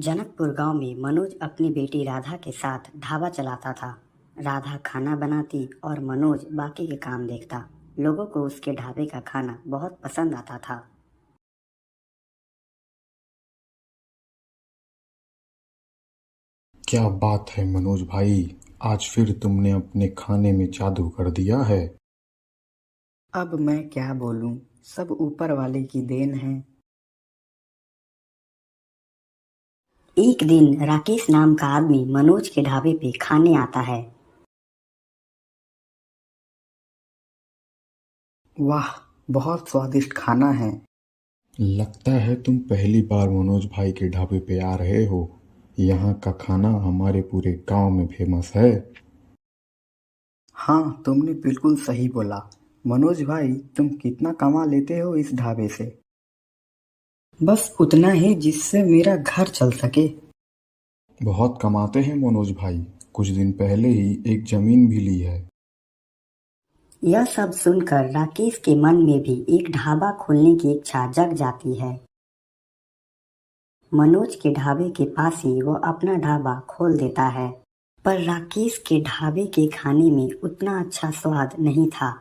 जनकपुर गांव में मनोज अपनी बेटी राधा के साथ ढाबा चलाता था। राधा खाना बनाती और मनोज बाकी के काम देखता। लोगों को उसके ढाबे का खाना बहुत पसंद आता था। क्या बात है मनोज भाई। आज फिर तुमने अपने खाने में जादू कर दिया है। अब मैं क्या बोलूं, सब ऊपर वाले की देन है। एक दिन राकेश नाम का आदमी मनोज के ढाबे पे खाने आता है। वाह, बहुत स्वादिष्ट खाना है। लगता है तुम पहली बार मनोज भाई के ढाबे पे आ रहे हो। यहाँ का खाना हमारे पूरे गांव में फेमस है। हाँ, तुमने बिल्कुल सही बोला। मनोज भाई, तुम कितना कमा लेते हो इस ढाबे से? बस उतना ही जिससे मेरा घर चल सके। बहुत कमाते हैं मनोज भाई। कुछ दिन पहले ही एक जमीन भी ली है। यह सब सुनकर राकेश के मन में भी एक ढाबा खोलने की इच्छा जग जाती है। मनोज के ढाबे के पास ही वो अपना ढाबा खोल देता है। पर राकेश के ढाबे के खाने में उतना अच्छा स्वाद नहीं था।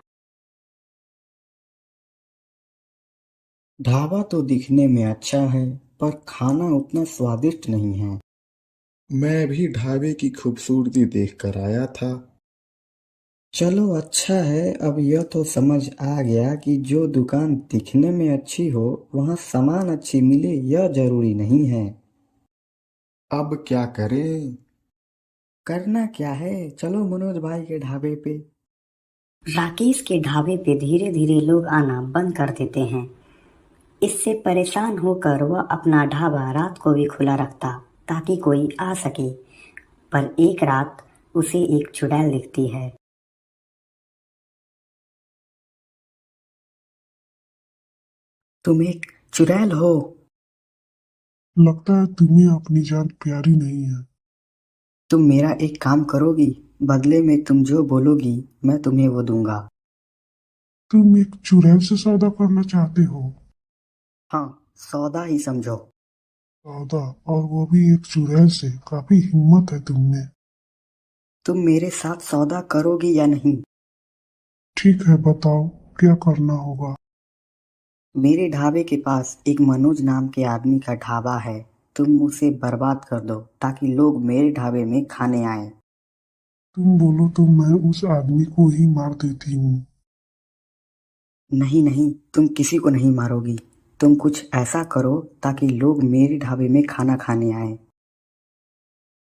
ढाबा तो दिखने में अच्छा है, पर खाना उतना स्वादिष्ट नहीं है। मैं भी ढाबे की खूबसूरती देख कर आया था। चलो अच्छा है, अब यह तो समझ आ गया कि जो दुकान दिखने में अच्छी हो वहाँ सामान अच्छी मिले यह जरूरी नहीं है। अब क्या करें। करना क्या है, चलो मनोज भाई के ढाबे पे। राकेश के ढाबे पे धीरे धीरे लोग आना बंद कर देते हैं। इससे परेशान होकर वह अपना ढाबा रात को भी खुला रखता ताकि कोई आ सके। पर एक रात उसे एक चुड़ैल दिखती है। तुम एक चुड़ैल हो? लगता है तुम्हें अपनी जान प्यारी नहीं है। तुम मेरा एक काम करोगी? बदले में तुम जो बोलोगी मैं तुम्हें वो दूंगा। तुम एक चुड़ैल से सौदा करना चाहते हो? हाँ, सौदा ही समझो। सौदा, और वो भी एक चुड़ैल से? काफी हिम्मत है तुम में। तुम मेरे साथ सौदा करोगी या नहीं? ठीक है, बताओ क्या करना होगा। मेरे ढाबे के पास एक मनोज नाम के आदमी का ढाबा है। तुम उसे बर्बाद कर दो ताकि लोग मेरे ढाबे में खाने आए। तुम बोलो तो मैं उस आदमी को ही मार देती हूँ। नहीं नहीं, तुम किसी को नहीं मारोगी। तुम कुछ ऐसा करो ताकि लोग मेरे ढाबे में खाना खाने आए।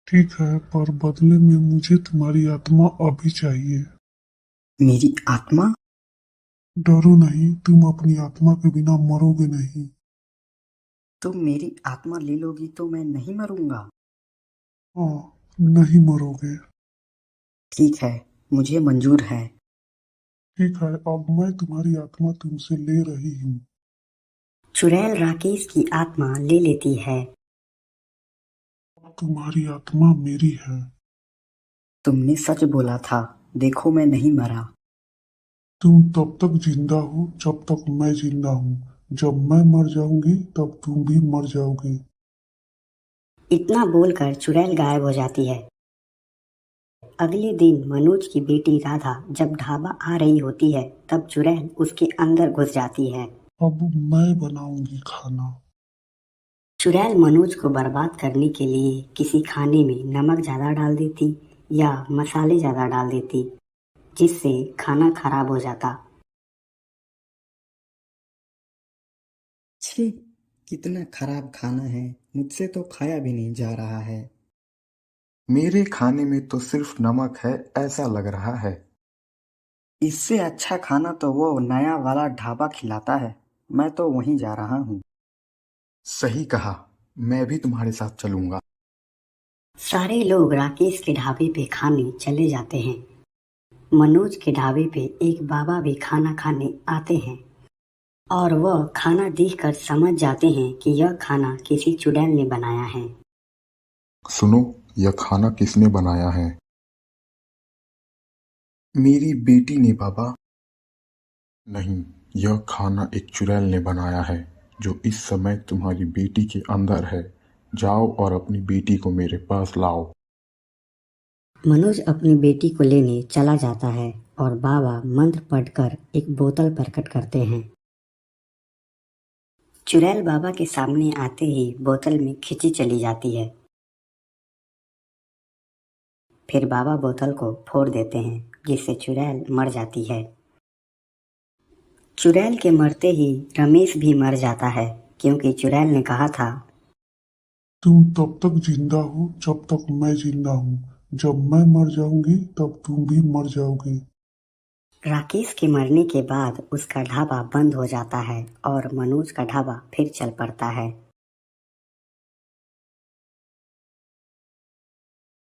ठीक है, पर बदले में मुझे तुम्हारी आत्मा अभी चाहिए। मेरी आत्मा? डरो नहीं, तुम अपनी आत्मा के बिना मरोगे नहीं। तुम मेरी आत्मा ले लोगी तो मैं नहीं मरूंगा? हाँ, नहीं मरोगे। ठीक है, मुझे मंजूर है। ठीक है, अब मैं तुम्हारी आत्मा तुमसे ले रही हूँ। चुड़ैल राकेश की आत्मा ले लेती है। अब तुम्हारी आत्मा मेरी है। तुमने सच बोला था, देखो मैं नहीं मरा। तुम तब तक जिंदा हो जब तक मैं जिंदा हूँ। जब मैं मर जाऊंगी तब तुम भी मर जाओगे। इतना बोलकर चुड़ैल गायब हो जाती है। अगले दिन मनोज की बेटी राधा जब ढाबा आ रही होती है तब चुड़ैल उसके अंदर घुस जाती है। अब मैं बनाऊंगी खाना। चुड़ैल मनोज को बर्बाद करने के लिए किसी खाने में नमक ज्यादा डाल देती या मसाले ज्यादा डाल देती, जिससे खाना खराब हो जाता। छी, कितना खराब खाना है, मुझसे तो खाया भी नहीं जा रहा है। मेरे खाने में तो सिर्फ नमक है ऐसा लग रहा है। इससे अच्छा खाना तो वो नया वाला ढाबा खिलाता है। मैं तो वहीं जा रहा हूँ। सही कहा। मैं भी तुम्हारे साथ चलूंगा। सारे लोग राकेश के ढाबे पे खाने चले जाते हैं। मनोज के ढाबे पे एक बाबा भी खाना खाने आते हैं और वह खाना देखकर समझ जाते हैं कि यह खाना किसी चुड़ैल ने बनाया है। सुनो, यह खाना किसने बनाया है? मेरी बेटी ने बाबा। नहीं, यह खाना एक चुड़ैल ने बनाया है जो इस समय तुम्हारी बेटी के अंदर है। जाओ और अपनी बेटी को मेरे पास लाओ। मनोज अपनी बेटी को लेने चला जाता है और बाबा मंत्र पढ़कर एक बोतल प्रकट करते हैं। चुड़ैल बाबा के सामने आते ही बोतल में खिंची चली जाती है। फिर बाबा बोतल को फोड़ देते हैं, जिससे चुड़ैल मर जाती है। चुड़ैल के मरते ही रमेश भी मर जाता है, क्योंकि चुड़ैल ने कहा था, तुम तब तक जिंदा हो जब तक मैं जिंदा हूँ। जब मैं मर जाऊंगी तब तुम भी मर जाओगे। राकेश के मरने के बाद उसका ढाबा बंद हो जाता है और मनोज का ढाबा फिर चल पड़ता है।